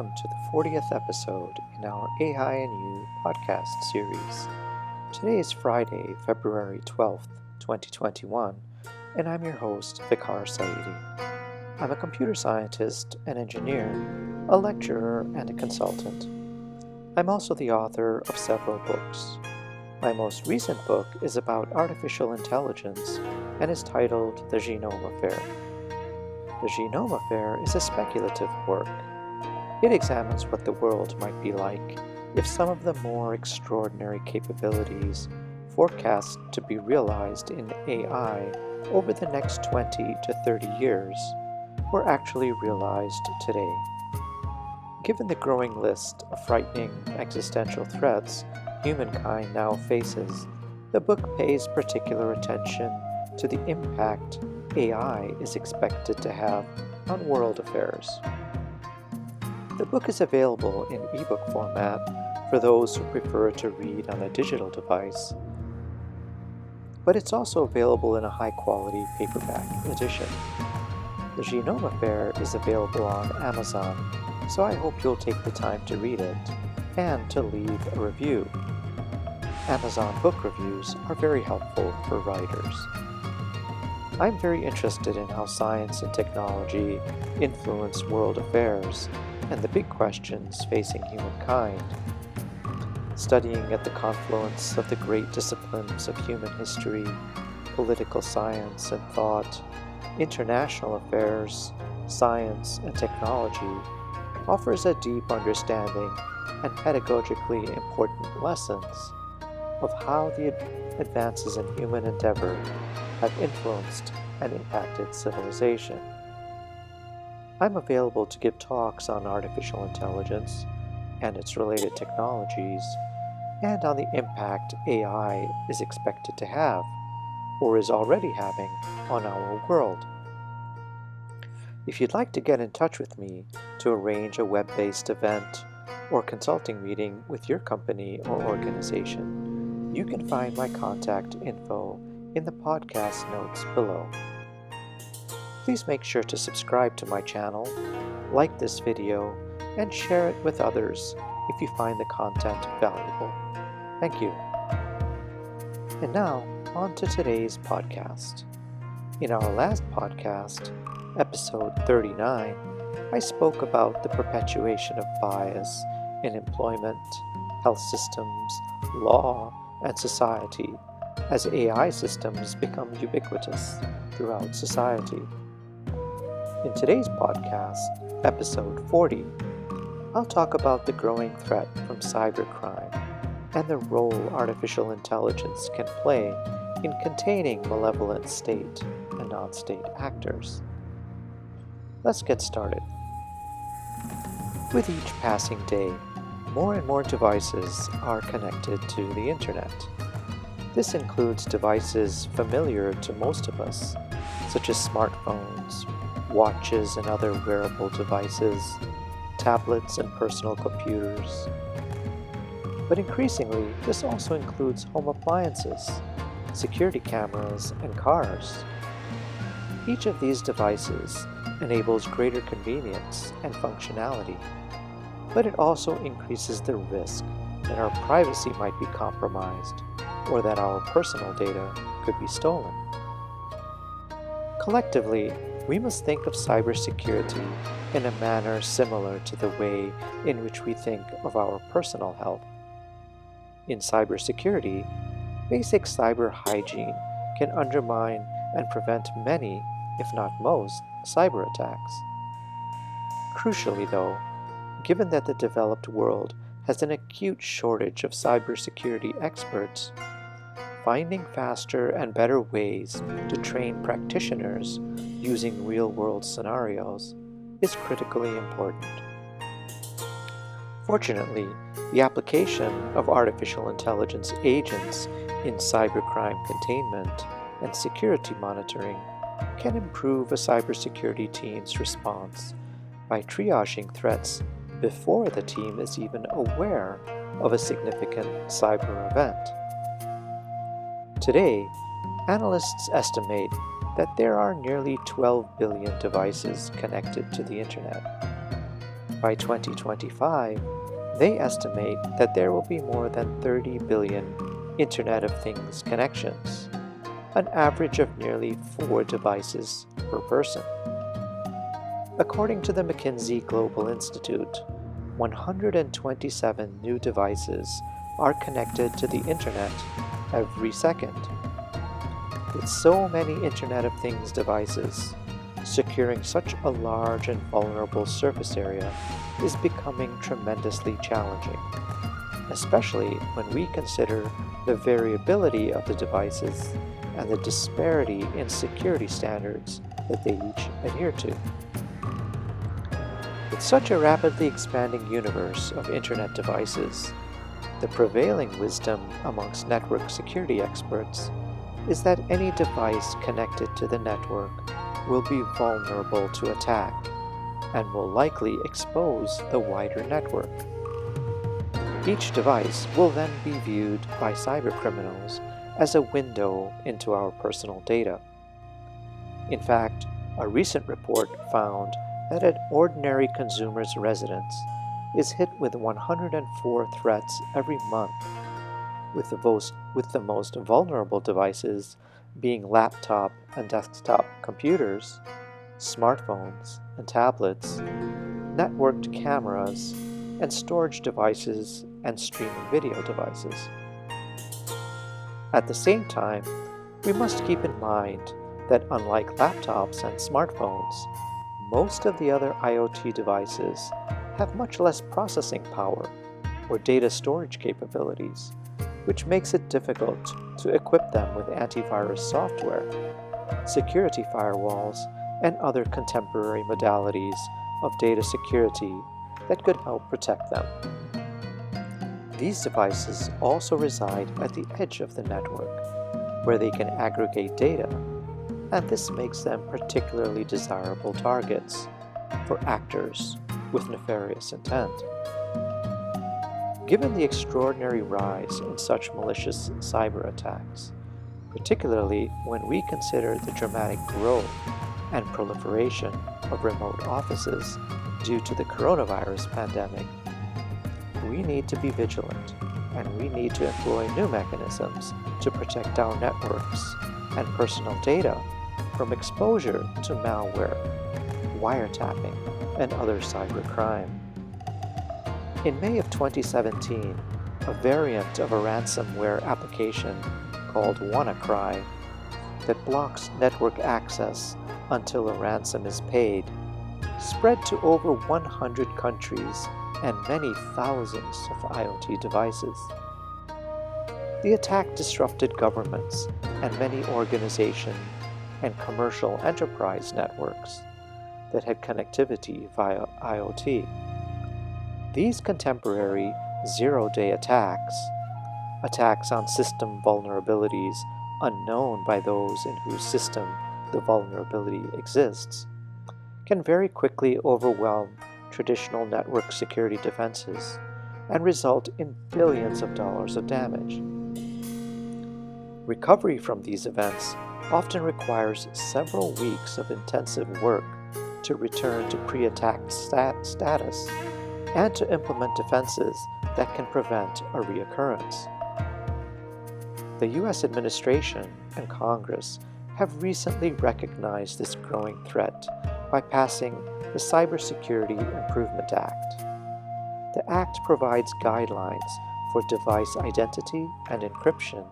welcome to the 40th episode in our AI and You podcast series. Today is Friday, February 12th, 2021, and I'm your host, Vicar Saidi. I'm a computer scientist, an engineer, a lecturer, and a consultant. I'm also the author of several books. My most recent book is about artificial intelligence and is titled The Genome Affair. The Genome Affair is a speculative work. It examines what the world might be like if some of the more extraordinary capabilities forecast to be realized in AI over the next 20 to 30 years were actually realized today. Given the growing list of frightening existential threats humankind now faces, the book pays particular attention to the impact AI is expected to have on world affairs. The book is available in ebook format for those who prefer to read on a digital device, but it's also available in a high-quality paperback edition. The Genome Affair is available on Amazon, so I hope you'll take the time to read it and to leave a review. Amazon book reviews are very helpful for writers. I'm very interested in how science and technology influence world affairs and the big questions facing humankind. Studying at the confluence of the great disciplines of human history, political science and thought, international affairs, science and technology offers a deep understanding and pedagogically important lessons of how the advances in human endeavor have influenced and impacted civilization. I'm available to give talks on artificial intelligence and its related technologies, and on the impact AI is expected to have, or is already having, on our world. If you'd like to get in touch with me to arrange a web-based event or consulting meeting with your company or organization, you can find my contact info in the podcast notes below. Please make sure to subscribe to my channel, like this video, and share it with others if you find the content valuable. Thank you. And now, on to today's podcast. In our last podcast, episode 39, I spoke about the perpetuation of bias in employment, health systems, law, and society as AI systems become ubiquitous throughout society. In today's podcast, episode 40, I'll talk about the growing threat from cybercrime and the role artificial intelligence can play in containing malevolent state and non-state actors. Let's get started. With each passing day, more and more devices are connected to the internet. This includes devices familiar to most of us, such as smartphones, watches and other wearable devices, tablets and personal computers. But increasingly, this also includes home appliances, security cameras, and cars. Each of these devices enables greater convenience and functionality, but it also increases the risk that our privacy might be compromised or that our personal data could be stolen. Collectively, we must think of cybersecurity in a manner similar to the way in which we think of our personal health. In cybersecurity, basic cyber hygiene can undermine and prevent many, if not most, cyber attacks. Crucially, though, given that the developed world has an acute shortage of cybersecurity experts, finding faster and better ways to train practitioners using real-world scenarios is critically important. Fortunately, the application of artificial intelligence agents in cybercrime containment and security monitoring can improve a cybersecurity team's response by triaging threats before the team is even aware of a significant cyber event. Today, analysts estimate that there are nearly 12 billion devices connected to the internet. By 2025, they estimate that there will be more than 30 billion Internet of Things connections, an average of nearly 4 devices per person. According to the McKinsey Global Institute, 127 new devices are connected to the Internet every second. With so many Internet of Things devices, securing such a large and vulnerable surface area is becoming tremendously challenging, especially when we consider the variability of the devices and the disparity in security standards that they each adhere to. With such a rapidly expanding universe of Internet devices, the prevailing wisdom amongst network security experts is that any device connected to the network will be vulnerable to attack and will likely expose the wider network. Each device will then be viewed by cybercriminals as a window into our personal data. In fact, a recent report found that an ordinary consumer's residence is hit with 104 threats every month, with the most vulnerable devices being laptop and desktop computers, smartphones and tablets, networked cameras, and storage devices and streaming video devices. At the same time, we must keep in mind that unlike laptops and smartphones, most of the other IoT devices have much less processing power or data storage capabilities, which makes it difficult to equip them with antivirus software, security firewalls, and other contemporary modalities of data security that could help protect them. These devices also reside at the edge of the network, where they can aggregate data, and this makes them particularly desirable targets for actors with nefarious intent. Given the extraordinary rise in such malicious cyber attacks, particularly when we consider the dramatic growth and proliferation of remote offices due to the coronavirus pandemic, we need to be vigilant, and we need to employ new mechanisms to protect our networks and personal data from exposure to malware, wiretapping, and other cybercrime. In May of 2017, a variant of a ransomware application called WannaCry that blocks network access until a ransom is paid spread to over 100 countries and many thousands of IoT devices. The attack disrupted governments and many organization and commercial enterprise networks that had connectivity via IoT. These contemporary zero-day attacks on system vulnerabilities unknown by those in whose system the vulnerability exists, can very quickly overwhelm traditional network security defenses and result in billions of dollars of damage. Recovery from these events often requires several weeks of intensive work to return to pre-attack status and to implement defenses that can prevent a reoccurrence. The U.S. administration and Congress have recently recognized this growing threat by passing the Cybersecurity Improvement Act. The Act provides guidelines for device identity and encryption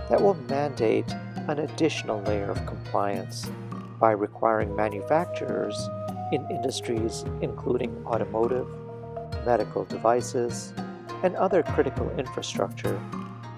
that will mandate an additional layer of compliance by requiring manufacturers in industries including automotive, medical devices, and other critical infrastructure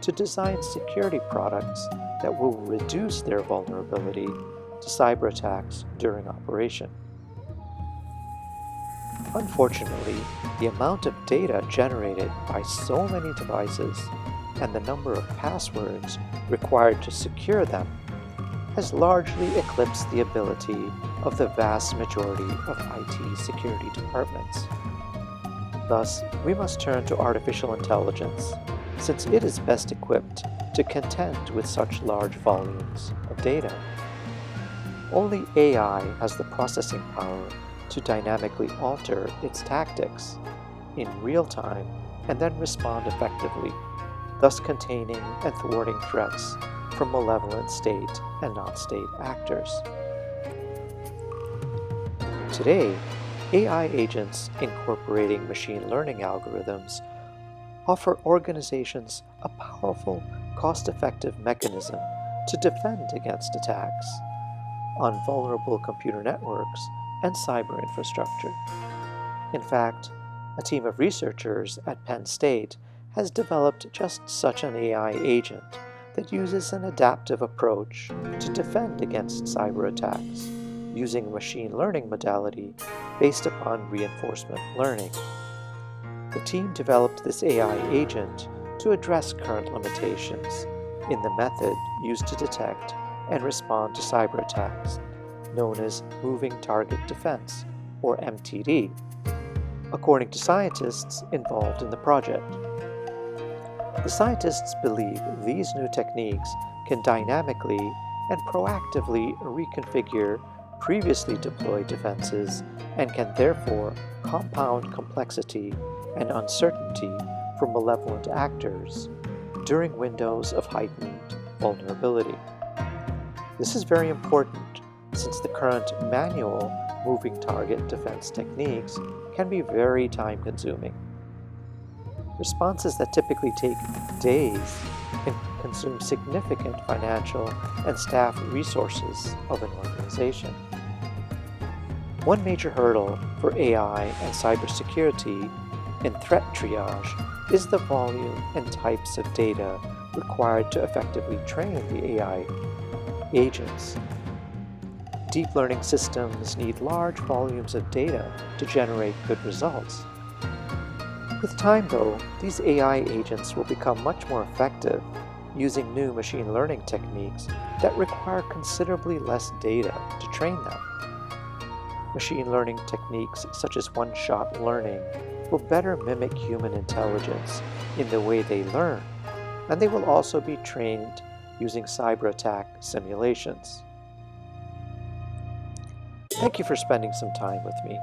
to design security products that will reduce their vulnerability to cyber attacks during operation. Unfortunately, the amount of data generated by so many devices and the number of passwords required to secure them has largely eclipsed the ability of the vast majority of IT security departments. Thus, we must turn to artificial intelligence, since it is best equipped to contend with such large volumes of data. Only AI has the processing power to dynamically alter its tactics in real time and then respond effectively, thus containing and thwarting threats from malevolent state and non-state actors. Today, AI agents incorporating machine learning algorithms offer organizations a powerful, cost-effective mechanism to defend against attacks on vulnerable computer networks and cyber infrastructure. In fact, a team of researchers at Penn State has developed just such an AI agent that uses an adaptive approach to defend against cyber attacks using a machine learning modality based upon reinforcement learning. The team developed this AI agent to address current limitations in the method used to detect and respond to cyber attacks, known as Moving Target Defense, or MTD, according to scientists involved in the project. The scientists believe these new techniques can dynamically and proactively reconfigure previously deployed defenses and can therefore compound complexity and uncertainty for malevolent actors during windows of heightened vulnerability. This is very important since the current manual moving target defense techniques can be very time-consuming. Responses that typically take days can consume significant financial and staff resources of an organization. One major hurdle for AI and cybersecurity in threat triage is the volume and types of data required to effectively train the AI agents. Deep learning systems need large volumes of data to generate good results. With time, though, these AI agents will become much more effective using new machine learning techniques that require considerably less data to train them. Machine learning techniques such as one-shot learning will better mimic human intelligence in the way they learn, and they will also be trained using cyber attack simulations. Thank you for spending some time with me.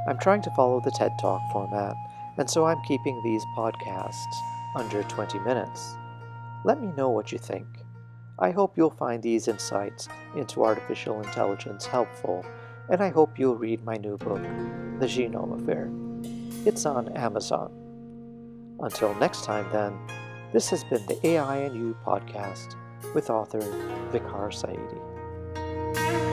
I'm trying to follow the TED Talk format, and so I'm keeping these podcasts under 20 minutes. Let me know what you think. I hope you'll find these insights into artificial intelligence helpful, and I hope you'll read my new book, The Genome Affair. It's on Amazon. Until next time then, this has been the AI and You podcast with author Vicar Saidi.